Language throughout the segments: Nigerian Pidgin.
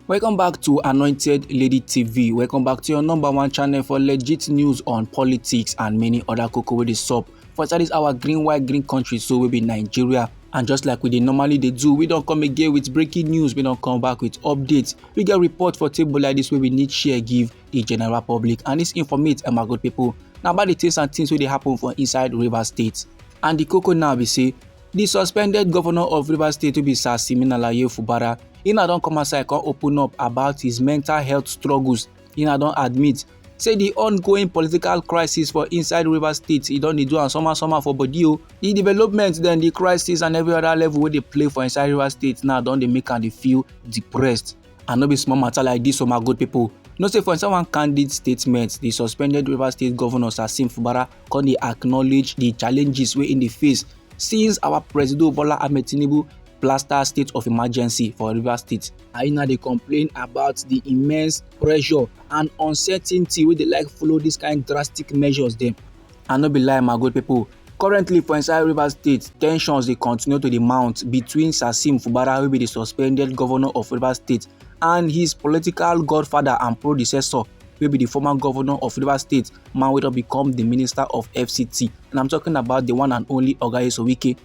Welcome back to Anointed Lady TV. Welcome back to your number one channel for legit news on politics and many other cocoa with the sup. For that is our green white green country, so we be Nigeria. And just like we normally do, we don't come again with breaking news. We don't come back with updates. We get report for table like this where we need share give the general public and this informate my good people. Now about the things and things where they happen for inside Rivers State. And the cocoa now we say the suspended governor of Rivers State will be Fubara. He now don come outside come open up about his mental health struggles. He now don admit say the ongoing political crisis for inside Rivers State e don dey do am somehow for body o. The development then the crisis and every other level wey dey play for inside Rivers State now don dey make am dey feel depressed. And no be small matter like this o my good people. No say for inside one candid statement, the suspended Rivers State governor Fubara come dey acknowledge the challenges wey im dey face since our President Bola Ahmed Tinubu plaster state of emergency for Rivers State. And now they complain about the immense pressure and uncertainty wey dey like follow this kind drastic measures dem. And no be lie my good people. Currently for inside Rivers State, tensions dey continue to dey mount between Fubara wey be the suspended governor of Rivers State and his political godfather and predecessor wey be the former governor of Rivers State, man wey don become the minister of FCT. And I'm talking about the one and only Cessä Y0UT.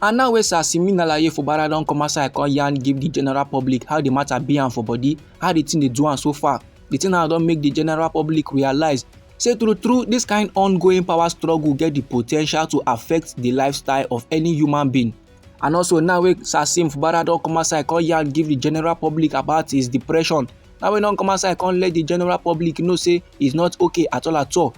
And now wey Fubara don come outside come yarn give the general public how the matter be am for body, how the thing dey do am so far. The thing now don make the general public realize say true this kind ongoing power struggle get the potential to affect the lifestyle of any human being. And also now wey Fubara don come outside come yarn give the general public about his depression. Now we don come outside come let the general public know say it's not okay at all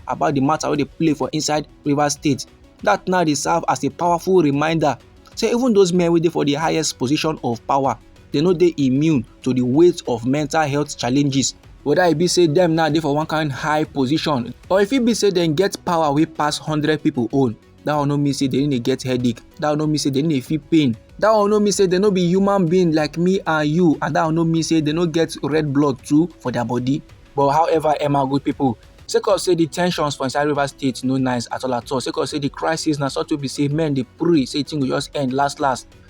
about the matter wey dey play for inside Rivers State. That now dey serve as a powerful reminder say even those men wey dey for the highest position of power, they no dey immune to the weight of mental health challenges. Whether e be say them now dey for one kind high position, or if it be say dem get power wey pass 100 people own, that one no mean say they no dey get headache, that one no mean say they no dey feel pain, that one no mean say they no be human being like me and you, and that one no mean say they no get red blood too for their body. But however, my good people, sake of say the tensions for inside Rivers State no nice at all. Sake of say the crisis na sort to be say men dey pray say thing go just end last.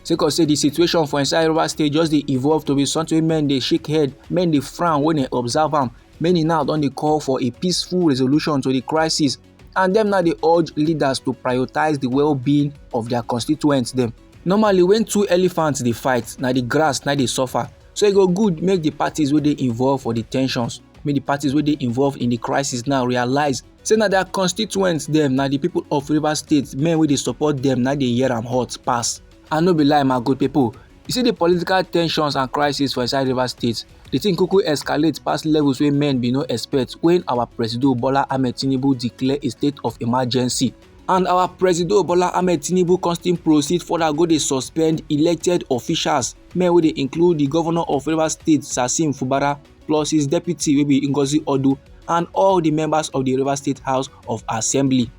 Sake of say the situation for inside Rivers State just dey evolve to be something wey men dey shake head, men dey frown when they observe am. Many now don dey call for a peaceful resolution to the crisis, and them now dey urge leaders to prioritize the well-being of their constituents dem. Normally when two elephants dey fight, na the grass na dey suffer. So e go good make the parties wey dey involved for the tensions, make the parties wey dey involved in the crisis now realize say na their constituents dem, na the people of Rivers State, men wey dey support them, na dey hear am hot pass. And no be lie my good people. You see the political tensions and crisis for inside Rivers State, the thing quickly escalate past levels wey men be no expect when our President Bola Ahmed Tinubu declare a state of emergency. And our President Bola Ahmed Tinubu constant proceed further go dey suspend elected officials, men wey dey include the governor of Rivers State Fubara, plus his deputy wey be Ngozi Odu, and all the members of the Rivers State House of Assembly.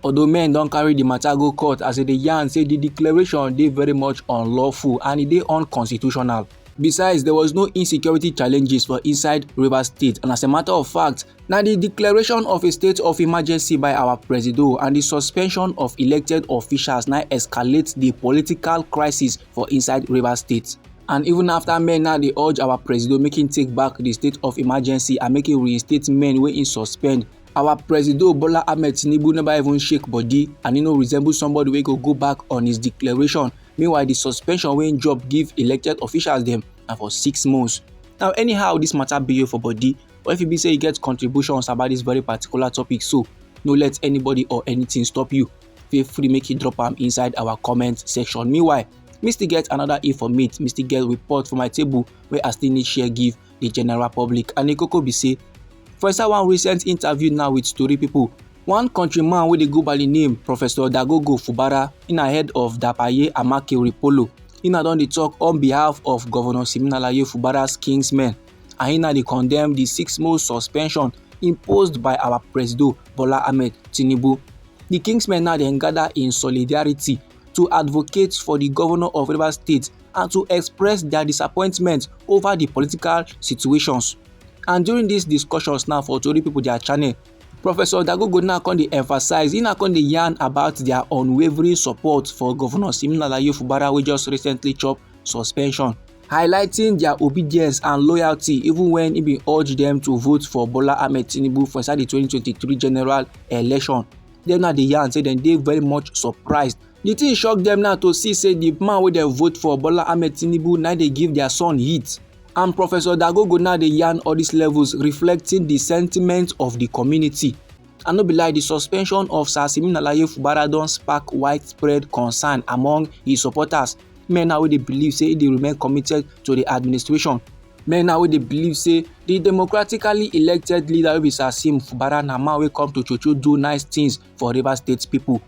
Although men don carry the matter go court as dey yarn say the declaration dey very much unlawful and e dey unconstitutional. Besides, there was no insecurity challenges for inside Rivers State, and as a matter of fact, na the declaration of a state of emergency by our president and the suspension of elected officials now escalate the political crisis for inside Rivers State. And even after men now dey urge our president make him take back the state of emergency and make him reinstate men wey him suspend, our President Bola Ahmed Tinubu never even shake body and he no resemble somebody wey go back on his declaration. Meanwhile, the suspension wey him drop give elected officials dem na for 6 months. Now anyhow this matter be for body, or if you be say you get contributions about this very particular topic, so no let anybody or anything stop you. Feel free make you drop am inside our comment section. Meanwhile, me still get another informate, me still get report for my table where I still need share give the general public. And the cocoa be say, for inside one recent interview now with Story People, one countryman wey dey go by the name Professor Fubara, in ahead of Dapaye Amake Ripolo, he now don dey talk on behalf of Governor Fubara's kingsmen, and he now dey condemn the 6-month suspension imposed by our President Bola Ahmed Tinubu. The kingsmen now dey gather in solidarity to advocate for the governor of Rivers State and to express their disappointment over the political situations. And during these discussions now for Story People their channel, Professor now come dey emphasize, he now come dey yarn about their unwavering support for Governor Fubara wey just recently chop suspension. highlighting their obedience and loyalty even when e bin urge dem to vote for Bola Ahmed Tinubu for inside the 2023 general election. Dem now dey yarn say dem dey very much surprised. The thing shock dem now to see say the man wey dem vote for, Bola Ahmed Tinubu, na dey give their son heat. And Professor Dagogo now dey yarn all these levels, reflecting the sentiment of the community. And no be lie, the suspension of Sir Siminalayi Fubara don spark widespread concern among his supporters. Men now wey dey believe say e dey remain committed to the administration. Men now wey dey believe say the democratically elected leader wey be Sir Sim Fubara na man wey come to chocho do nice things for Rivers State people.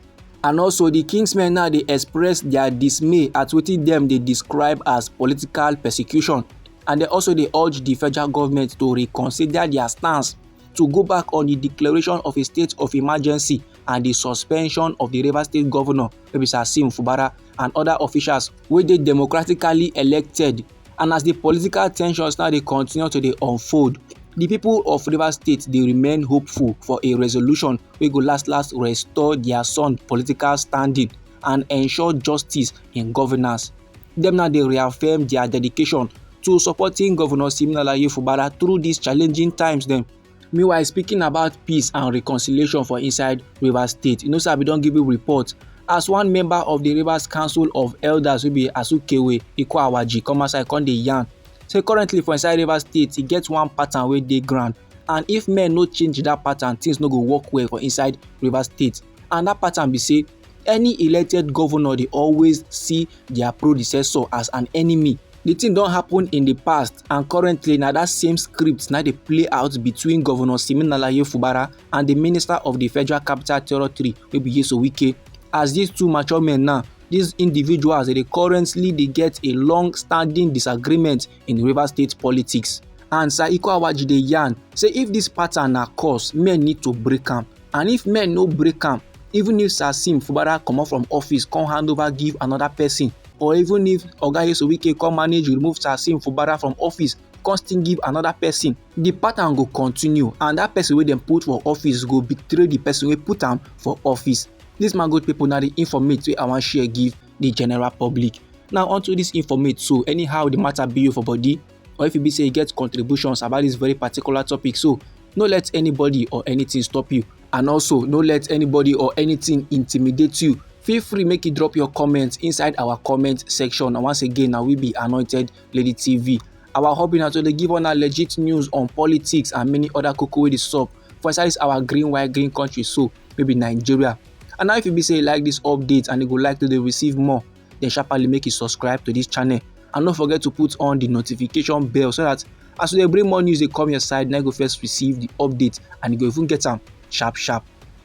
And also the Kingsmen now dey express their dismay at wetin dem dey describe as political persecution. And they also dey urge the federal government to reconsider their stance, to go back on the declaration of a state of emergency and the suspension of the Rivers State governor wey be Sir Sim Fubara and other officials wey dey democratically elected. And as the political tensions now dey continue to dey unfold, the people of Rivers State dey remain hopeful for a resolution wey go last restore their son political standing and ensure justice in governance. Dem now dey reaffirm their dedication to supporting Governor Siminalayi Fubara through these challenging times dem. Meanwhile, speaking about peace and reconciliation for inside Rivers State, you know say I bin don give you report as one member of the Rivers Council of Elders wey be Cessä come outside come dey yarn say currently for inside Rivers State e get one pattern wey dey ground, and if men no change that pattern, things no go work well for inside Rivers State. And that pattern be say any elected governor dey always see their predecessor as an enemy. The thing don happen in the past, and currently na that same script na dey play out between Governor Siminalayi Fubara and the Minister of the Federal Capital Territory wey be Cessä Y0UT. As these two mature men now, these individuals dey currently dey get a long-standing disagreement in Rivers State politics. And Sir Cessä Y0UT dey yarn say if this pattern na cause, men need to break am, and if men no break am, even if Sir Sim Fubara comot from office come hand over give another person, or even if Oga CessaY0UT come manage remove Sir Sim Fubara from office come still give another person, the pattern go continue, and that person wey dem put for office go betray the person wey put am for office. This man good people na the informate wey I wan share give the general public. Now onto this informate, so anyhow the matter be you for body, or if you be say you get contributions about this very particular topic, so no let anybody or anything stop you, and also no let anybody or anything intimidate you. Feel free make you drop your comments inside our comment section. And once again, now we be Anointed Lady TV. Our hobby now to dey give on legit news on politics and many other koko wey dey sup for inside this our green country, so maybe Nigeria. And now if you be say you like this update and you go like to dey receive more, then sharply make you subscribe to this channel, and don't forget to put on the notification bell so that as we bring more news dey come your side, now you go first receive the update and you go even get them sharp.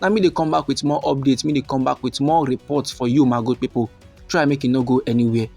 Now me dey come back with more updates, me dey come back with more reports for you my good people. Try make it no go anywhere.